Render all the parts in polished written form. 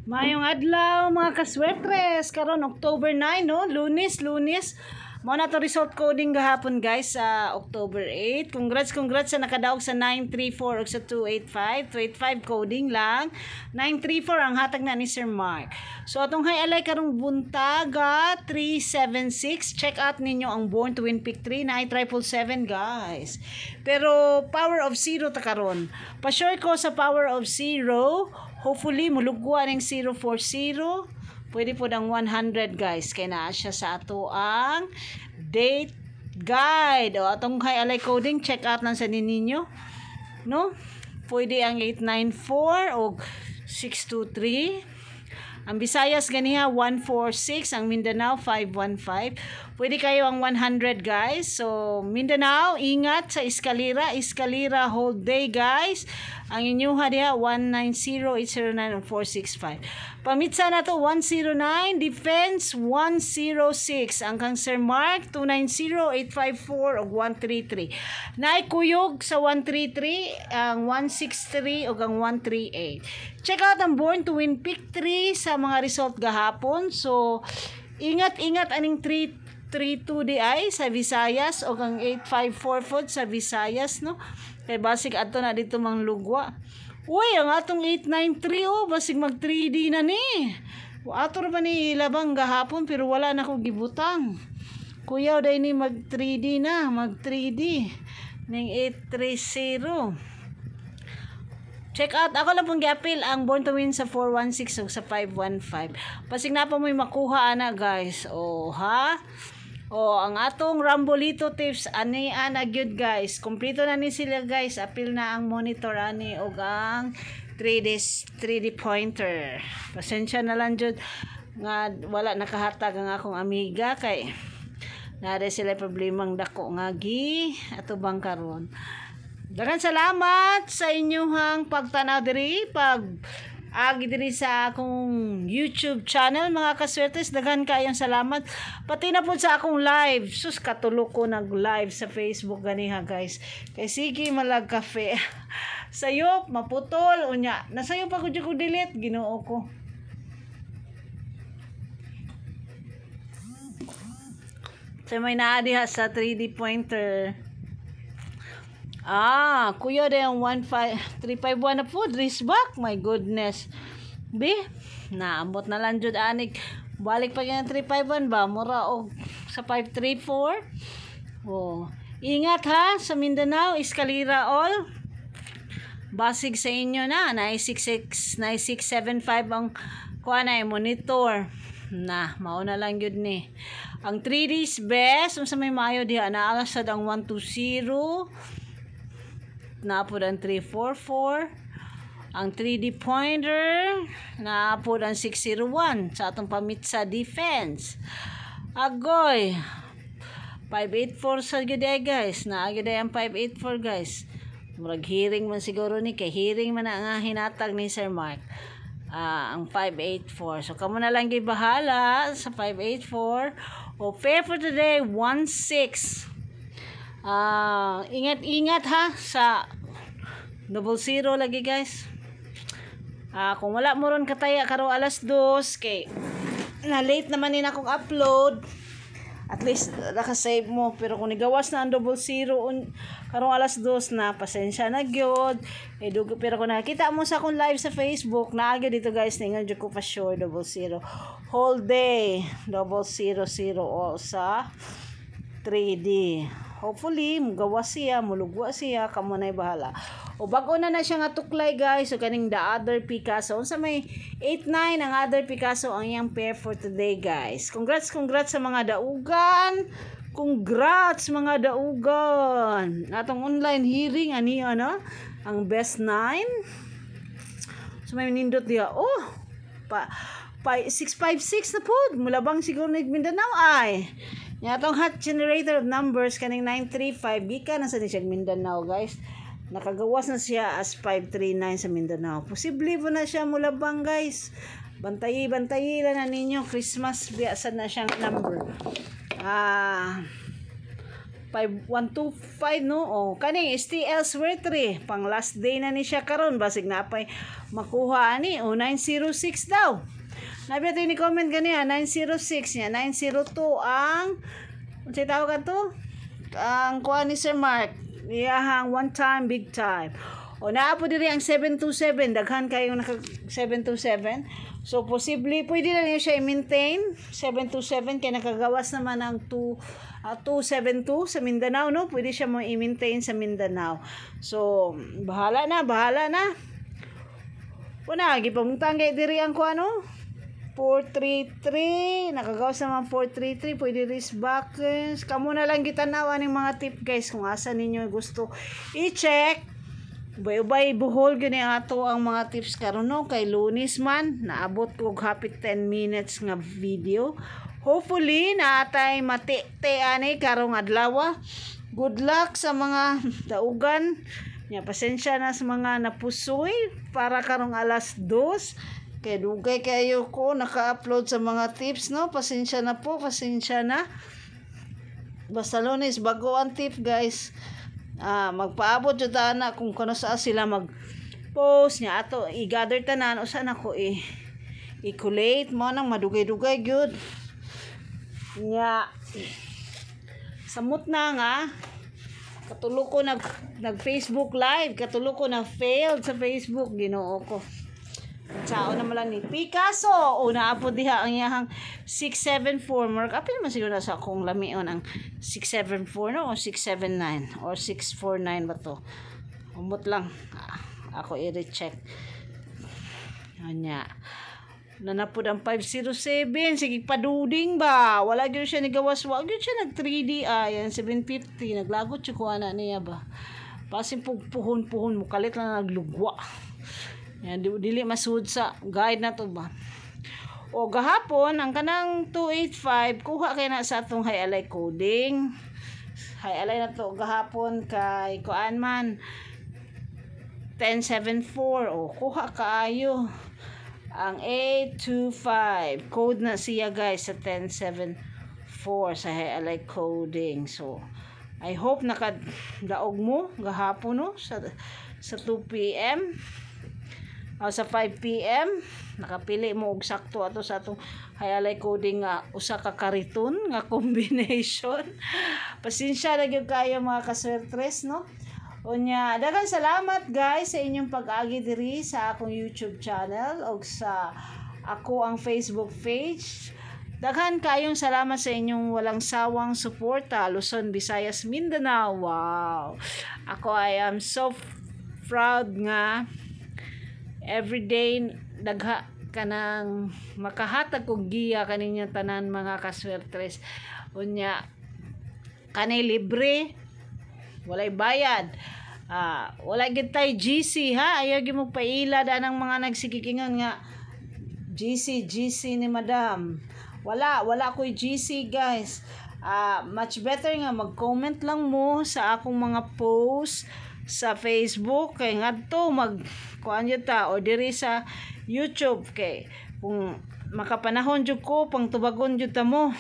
Mayong adlaw mga kaswertres, karon October 9 no, Lunes. Mo na to result coding gahapon guys sa October 8. Congrats sa nakadaog sa 934 ug sa 285 coding lang. 934 ang hatag na ni Sir Mark. So atong highlight karong buntaga 376. Check out ninyo ang Born to Win Pick 3 na 777 guys. Pero power of 0 ta karon. Pa-sure ko sa power of 0. Hopefully, mulugwa ng 040. Pwede po ng 100 guys. Kaya na siya sa ato ang date guide. O, atong highlight coding, check out lang sa ninyo. No? Pwede ang 894 o 623. Ang Visayas ganiha 146, ang Mindanao 515. Pwede kayo ang 100 guys. So Mindanao, ingat sa eskalera whole day guys. Ang inyuha diha 190-809-465. Pamitsa na to 109, defense 106. Ang kang Sir Mark 290-854 ug 133. Naikuyog sa 133, ang 163 ug ang 138. Check out ang Born to Win Pick 3 sa mga result gahapon. So ingat aning 332 di ay sa Visayas o ang 854 foot sa Visayas no. Kay basig adto na dito mang lugwa. Uy, ang atong 893 oh, basig mag 3D na ni. Ato ra ba ni labang gahapon pero wala na ko gibutang. Kuya day ni mag 3D na, mag 3D ning 830. Check out, ako lang pong giapil ang Born to Win sa 416 o sa 515. Pasig na pa mo'y makuha ana guys. O ha? O ang atong Rambolito tips ani ana gyud guys. Kompleto na ni sila guys. Apil na ang monitor ani og ang 3D pointer. Pasensya na lang jud nga wala nakahatag ang akong amiga kay nare sila problemang dako nga gi ato bang karon. Daghang salamat sa inyong pagtanaw diri agi diri sa akong YouTube channel mga kaswertes. Daghan kayong salamat pati na pud sa akong live. Sus katulo ko nag live sa Facebook ganiha guys. Kay sige malag kafe. Sayop maputol unya. Nasayop ako jud ko delete Ginoo ko. Sa may naa diha sa 3D pointer. Kuya de ang 351 na po, wristback. My goodness. Be, naambot na lang jud anik. Balik pa yung 351 ba? Mura og sa 534. Oh. Ingat ha sa Mindanao, eskalera all. Basig sa inyo na. 9675 ang kuha na monitor. Na, mauna lang yun ni. Ang 3D's best, sa may maayo diha, naalasad ang 120. Naapod ang 344. Ang 3D pointer naapod ang 601 sa atong pamitsa defense. Agoy 584 sa gyuday guys. Naagyoday ang 584 guys. Murag hearing man siguro ni kay hearing man nga hinatag ni Sir Mark. Ang 584. So kamo na lang gibahala sa 584. O fair for today 16. Ingat ha sa 00 lagi guys. Kung wala mo ron kataya karo alas 2 kay na late naman din akong upload, at least naka-save mo. Pero kung nigawas na ang 00 karong alas 2 na, pasensya na gyud. Pero kung nakita mo sa akong live sa Facebook, naagyo dito guys, ningan jud ko pa sure 00 whole day 000 all sa 3D. Hopefully, mugawa siya, mulugwa siya, kamo na'y bahala. O bago na siya nga tuklay guys, so kaning the other Picasso. Sa may 89 ang other Picasso ang iyang pair for today guys. Congrats sa mga daugan. Congrats mga daugan. Atong online hearing ani ano, ang best 9. So may nindot diha. Oh, 656 na pod. Mulabang siguro na Mindanao ay. Nga itong hot generator of numbers kaning 935 gika na sa siya Mindanao guys. Nakagawas na siya as 539 sa Mindanao. Posible po na siya mulabang guys. Bantayi lang na ninyo. Christmas biasa na siyang number. 5 5125 no. O kani STL Swerte pang last day na ni siya karon basig napay makuha ani o 906 daw. Nabi natin ni comment kaniya 906 niya 902 ang unsay tawag to? Ang kuha ni Sir Mark iyahang one time big time. O naapo diri ang 727 daghan kayo naka 727. So, posible, pwede na niyo siya i-maintain. 727, kaya nakagawas naman ng 272 sa Mindanao, no? Pwede siya mo i-maintain sa Mindanao. So, bahala na. Una, gipamutang kay diri ang ko, ano? 433, nakagawas naman 433, pwede risk backers. Kamu na lang gitanawa ng mga tip, guys, kung asa ninyo gusto i-check. Ubay buhol gani ato ang mga tips karon no kay Lunis man naabot og hapit 10 minutes nga video. Hopefully naatay mati-te ani karong adlaw. Good luck sa mga daugan. Nya pasensya na sa mga napusoy para karong alas 2 kay dugay kayo ko naka-upload sa mga tips no. Pasensya na. Basta Lunis bago ang tip guys. Magpaabot jud ana kung kano sa sila mag post niya ato i-gather tanan usa na ko i-collate mo nang madugay-dugay gyud nya samot na nga katulo ko nag Facebook live katulo ko na failed sa Facebook Ginoo ko sao naman lang ni Picasso una apo diha ang iyahang 674 mark apil man siguro sa akong lamion ang 674 no o 679 or 649 ba to umot lang ako i-recheck anya nanapod ang 507 sige paduding ba wala gyud siya nigawas wa gyud siya nag 3D yan 750 naglagot siya kuha na niya ba pasin puhon mo kalit lang naglugwa. Yan, dili masud sa guide na to ba. O gahapon ang kanang 285 kuha kay na sa atong high-alay coding. High-alay na to gahapon kay kuan man 1074 o kuha kaayo ang 825 code na siya guys sa 1074 sa high-alay coding. So I hope nakadaog mo gahapon no sa 2 PM. Sa 5 PM nakapili mo og sakto ato sa atong high-alay coding nga usa ka kariton nga combination. Pasensya na gyud kayo mga kaswertres no. Unya daghang salamat guys sa inyong pag-agi diri sa akong YouTube channel og sa ako ang Facebook page. Daghan kayong salamat sa inyong walang sawang suporta Luzon, Visayas, Mindanao. Wow. Ako I am so proud nga everyday dagha kanang makahatag og giya kaninyong tanan mga kaswertres. Unya kanay libre walay bayad. Wala gid tay GC ha ayaw gi mo paila danang mga nagsigigingan nga GC ni madam. Wala ko'y GC guys. Much better nga mag-comment lang mo sa akong mga post sa Facebook kay ngadto kuan jud ta o diri sa YouTube kay kung makapanahon jud ko pang tubagon jud ta mo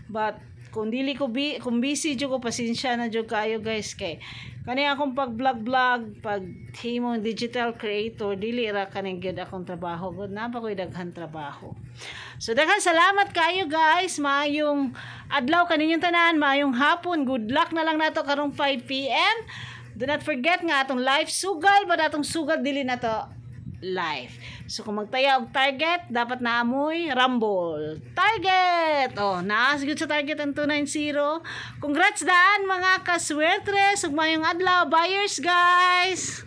but kung dili ko kung busy jud ko pasensya na jud kayo guys kay kani akong pag-vlog pag himong digital creator dili ra kani gyud akong trabaho gud na pa koy daghan trabaho. So daghan salamat kayo guys maayong adlaw kaninyong tanan maayong hapon good luck na lang nato karong 5 PM. Do not forget nga atong live sugal ba atong sugal dili na to live. So kung magtaya og target dapat naamoy rumble. Target. Naas gyud sa target ang 290. Congrats daan mga kaswertres ug mayong adlaw buyers guys.